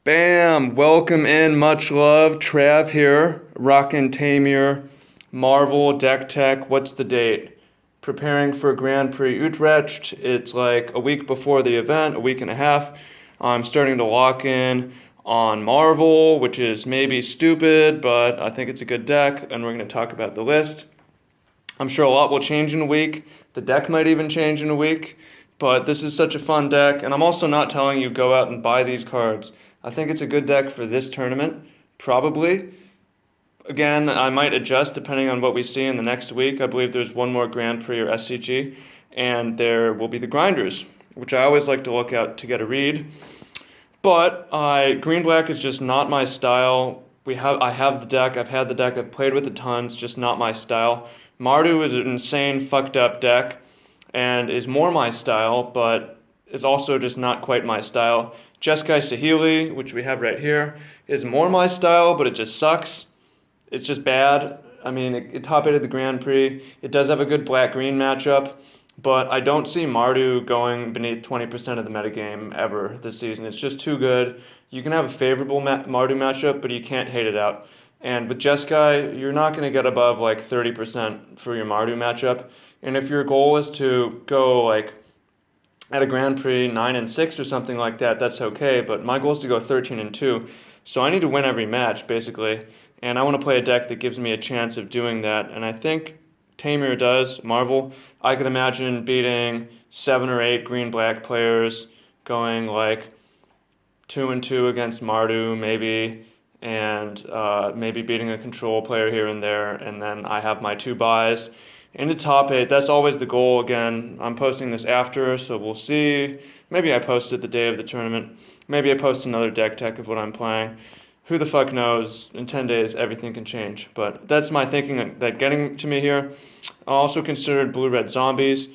Bam! Welcome in, much love. Trav here, rockin' Temur, Marvel, Deck Tech. What's the date? Preparing for Grand Prix Utrecht. It's like a week before the event, a week and a half. I'm starting to lock in on Marvel, which is maybe stupid, but I think it's a good deck, and we're going to talk about the list. I'm sure a lot will change in a week. The deck might even change in a week, but this is such a fun deck, and I'm also not telling you go out and buy these cards. I think it's a good deck for this tournament, probably. Again, I might adjust depending on what we see in the next week. I believe there's one more Grand Prix or SCG, and there will be the Grinders, which I always like to look out to get a read. But green black is just not my style. I have the deck. I've had the deck. I've played with it tons. Just not my style. Mardu is an insane fucked up deck, and is more my style, but is also just not quite my style. Jeskai Sahili, which we have right here, is more my style, but it just sucks. It's just bad. I mean, it top 8 at the Grand Prix. It does have a good black-green matchup, but I don't see Mardu going beneath 20% of the metagame ever this season. It's just too good. You can have a favorable Mardu matchup, but you can't hate it out. And with Jeskai, you're not going to get above like 30% for your Mardu matchup. And if your goal is to go like at a Grand Prix 9-6 or something like that, that's okay. But my goal is to go 13-2. So I need to win every match, basically. And I want to play a deck that gives me a chance of doing that. And I think Temur does, Marvel. I could imagine beating 7 or 8 green-black players, going like 2-2 against Mardu, maybe, and maybe beating a control player here and there. And then I have my 2 buys. In the top 8, that's always the goal. Again, I'm posting this after, so we'll see. Maybe I post it the day of the tournament. Maybe I post another deck tech of what I'm playing. Who the fuck knows? In 10 days, everything can change. But that's my thinking that getting to me here. I also considered blue-red zombies,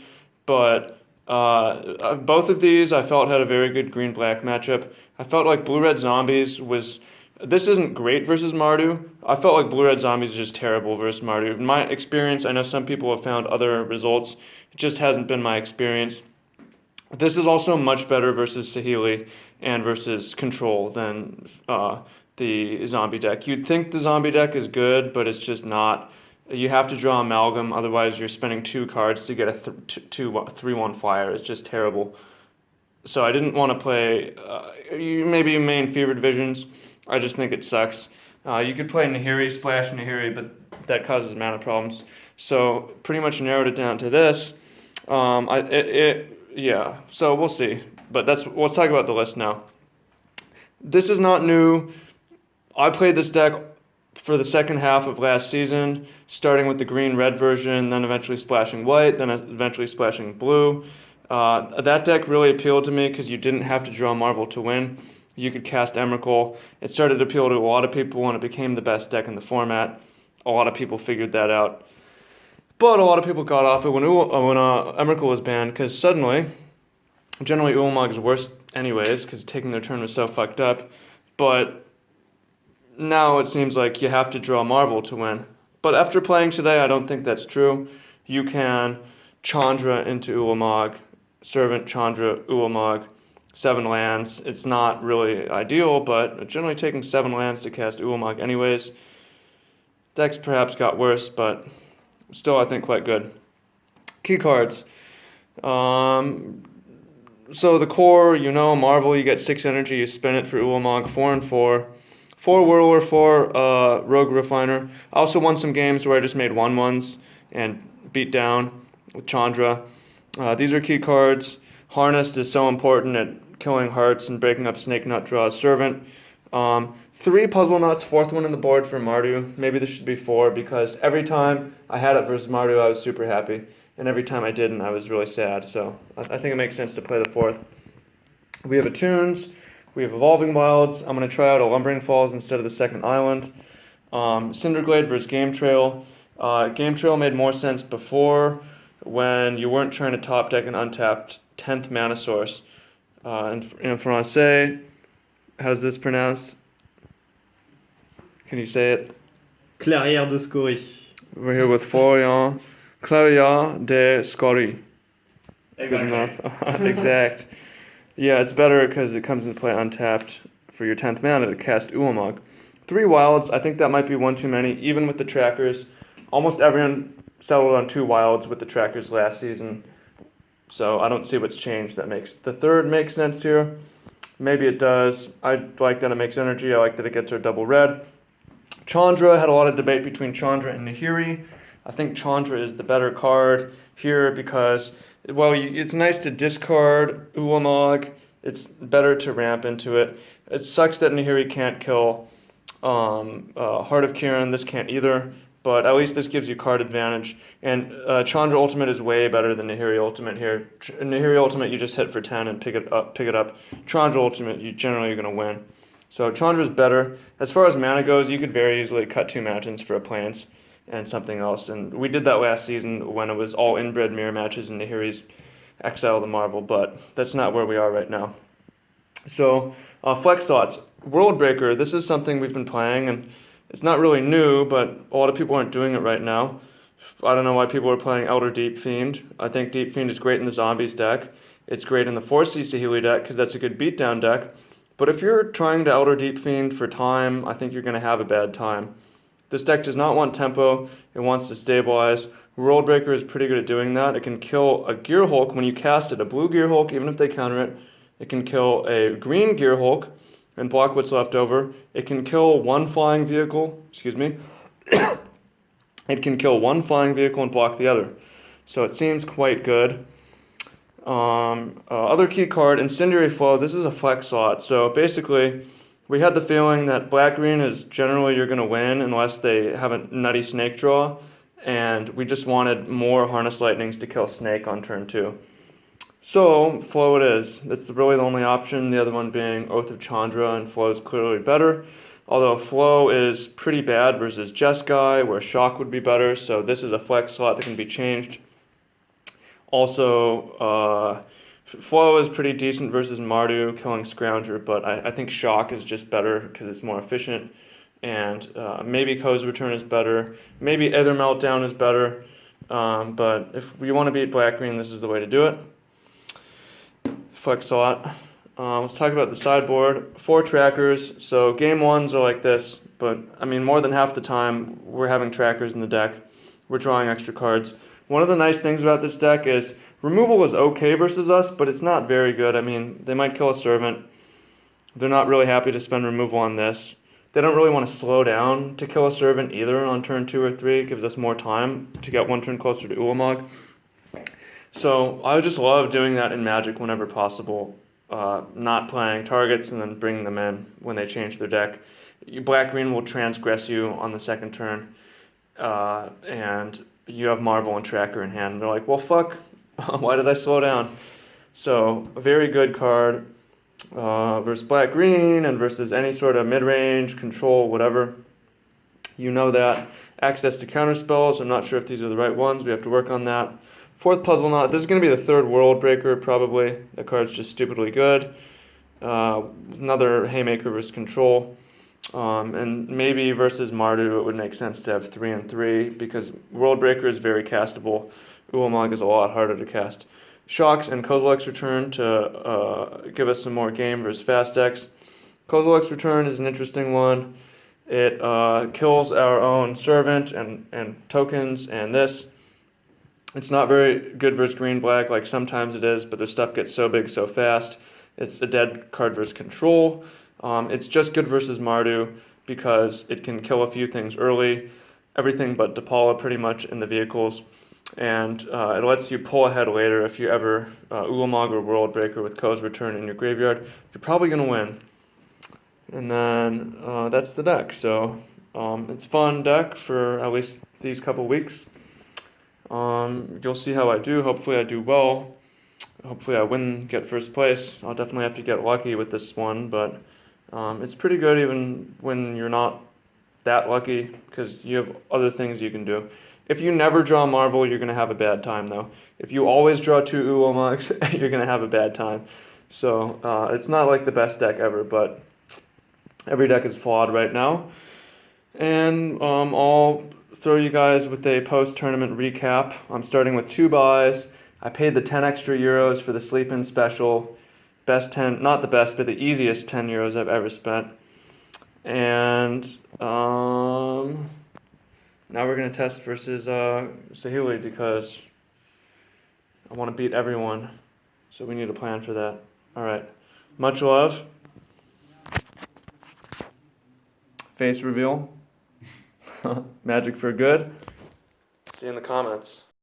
but both of these I felt had a very good green-black matchup. I felt like blue-red zombies was... This isn't great versus Mardu. I felt like blue-red zombies is just terrible versus Mardu. In my experience, I know some people have found other results. It just hasn't been my experience. This is also much better versus Sahili and versus Control than the zombie deck. You'd think the zombie deck is good, but it's just not. You have to draw Amalgam, otherwise you're spending 2 cards to get a 3-1 flyer. It's just terrible. So I didn't want to play maybe main Fevered Visions. I just think it sucks. You could play Nahiri, Splash Nahiri, but that causes mana problems. So pretty much narrowed it down to this. Yeah, so we'll see. But let's talk about the list now. This is not new. I played this deck for the second half of last season, starting with the green-red version, then eventually splashing white, then eventually splashing blue. That deck really appealed to me because you didn't have to draw Marvel to win. You could cast Emrakul. It started to appeal to a lot of people, and it became the best deck in the format. A lot of people figured that out. But a lot of people got off it when Emrakul was banned, because suddenly, generally Ulamog's worse anyways, because taking their turn was so fucked up. But now it seems like you have to draw Marvel to win. But after playing today, I don't think that's true. You can Chandra into Ulamog, Servant, Chandra, Ulamog, 7 lands. It's not really ideal, but generally taking 7 lands to cast Ulamog anyways. Decks perhaps got worse, but still I think quite good. Key cards. So the core, Marvel, you get 6 energy, you spin it for Ulamog, 4 and 4. 4 Whirler, 4 Rogue Refiner. I also won some games where I just made 1/1s and beat down with Chandra. These are key cards. Harnessed is so important at killing hearts and breaking up Snake Nut draws Servant. 3 Puzzle Nuts, 4th one in the board for Mardu. Maybe this should be 4 because every time I had it versus Mardu, I was super happy. And every time I didn't, I was really sad. So I think it makes sense to play the 4th. We have Attunes. We have Evolving Wilds. I'm going to try out a Lumbering Falls instead of the 2nd island. Cinderglade versus Game Trail. Game Trail made more sense before when you weren't trying to top deck an untapped 10th mana source. In Francais, how's this pronounced? Can you say it? Clairière de Scorie. We're here with Florian. Clairière de Scorie. Good enough. Exact. Yeah, it's better because it comes into play untapped for your 10th mana to cast Ulamog. 3 wilds, I think that might be one too many, even with the trackers. Almost everyone settled on 2 wilds with the trackers last season, so I don't see what's changed that makes the third make sense here. Maybe it does. I like that it makes energy. I like that it gets our double red. Chandra, had a lot of debate between Chandra and Nahiri. I think Chandra is the better card here because, well, it's nice to discard Ulamog. It's better to ramp into it. It sucks that Nahiri can't kill Heart of Kiran. This can't either, but at least this gives you card advantage. And Chandra Ultimate is way better than Nahiri Ultimate here. Nahiri Ultimate, you just hit for 10 and pick it up. Chandra Ultimate, you generally are going to win. So Chandra's better. As far as mana goes, you could very easily cut 2 mountains for a plants and something else. And we did that last season when it was all inbred mirror matches and Nahiri's Exile the Marvel, but that's not where we are right now. So Flex Thoughts. World Breaker, this is something we've been playing, and it's not really new, but a lot of people aren't doing it right now. I don't know why people are playing Elder Deep Fiend. I think Deep Fiend is great in the Zombies deck. It's great in the 4C Saheeli deck because that's a good beatdown deck. But if you're trying to Elder Deep Fiend for time, I think you're going to have a bad time. This deck does not want tempo. It wants to stabilize. World Breaker is pretty good at doing that. It can kill a Gear Hulk when you cast it. A blue Gear Hulk, even if they counter it. It can kill a green Gear Hulk and block what's left over. It can kill one flying vehicle. It can kill one flying vehicle and block the other. So it seems quite good. Other key card, Incendiary Flow. This is a flex slot. So basically, we had the feeling that black-green is generally you're going to win unless they have a nutty snake draw. And we just wanted more Harness Lightnings to kill Snake on turn 2. So, Flow it is. That's really the only option, the other one being Oath of Chandra, and Flow is clearly better. Although Flow is pretty bad versus Jeskai, where Shock would be better, so this is a flex slot that can be changed. Also, Flow is pretty decent versus Mardu, killing Scrounger, but I think Shock is just better because it's more efficient. And maybe Ko's Return is better. Maybe Aether Meltdown is better. But if we want to beat black-green, this is the way to do it. Flex slot. Let's talk about the sideboard. 4 trackers. So game 1s are like this, but I mean more than half the time we're having trackers in the deck. We're drawing extra cards. One of the nice things about this deck is removal is okay versus us, but it's not very good. I mean, they might kill a Servant. They're not really happy to spend removal on this. They don't really want to slow down to kill a Servant either on turn 2 or 3. It gives us more time to get one turn closer to Ulamog. So I just love doing that in Magic whenever possible. Not playing targets and then bringing them in when they change their deck. Black-green will transgress you on the second turn. And you have Marvel and Tracker in hand. And they're like, well, fuck. Why did I slow down? So a very good card. Versus black-green and versus any sort of mid-range, control, whatever. You know that. Access to counter spells. I'm not sure if these are the right ones. We have to work on that. 4th Puzzle Knot. This is going to be the 3rd World Breaker, probably. The card's just stupidly good. Another Haymaker versus control. And maybe versus Mardu, it would make sense to have 3 and 3 because World Breaker is very castable. Ulamog is a lot harder to cast. Shocks and Kozilek's Return to give us some more game versus fast decks. Kozilek's Return is an interesting one. It kills our own Servant and tokens and this. It's not very good versus green-black, like sometimes it is, but the stuff gets so big so fast. It's a dead card versus control. It's just good versus Mardu because it can kill a few things early, everything but Depala pretty much in the vehicles. And it lets you pull ahead later if you ever Ulamog or World Breaker with Ko's Return in your graveyard. You're probably going to win. And then that's the deck. So it's a fun deck for at least these couple weeks. You'll see how I do. Hopefully I do well. Hopefully I win, get first place. I'll definitely have to get lucky with this one, but it's pretty good even when you're not that lucky because you have other things you can do. If you never draw Marvel, you're going to have a bad time, though. If you always draw 2 Ulamogs, you're going to have a bad time. So it's not like the best deck ever, but every deck is flawed right now. And I'll throw you guys with a post-tournament recap. I'm starting with 2 buys. I paid the 10 extra euros for the sleep-in special. best 10, not the best, but the easiest 10 euros I've ever spent. And now we're gonna test versus Sahili because I want to beat everyone. So we need a plan for that. All right. Much love. Face reveal. Magic for good. See you in the comments.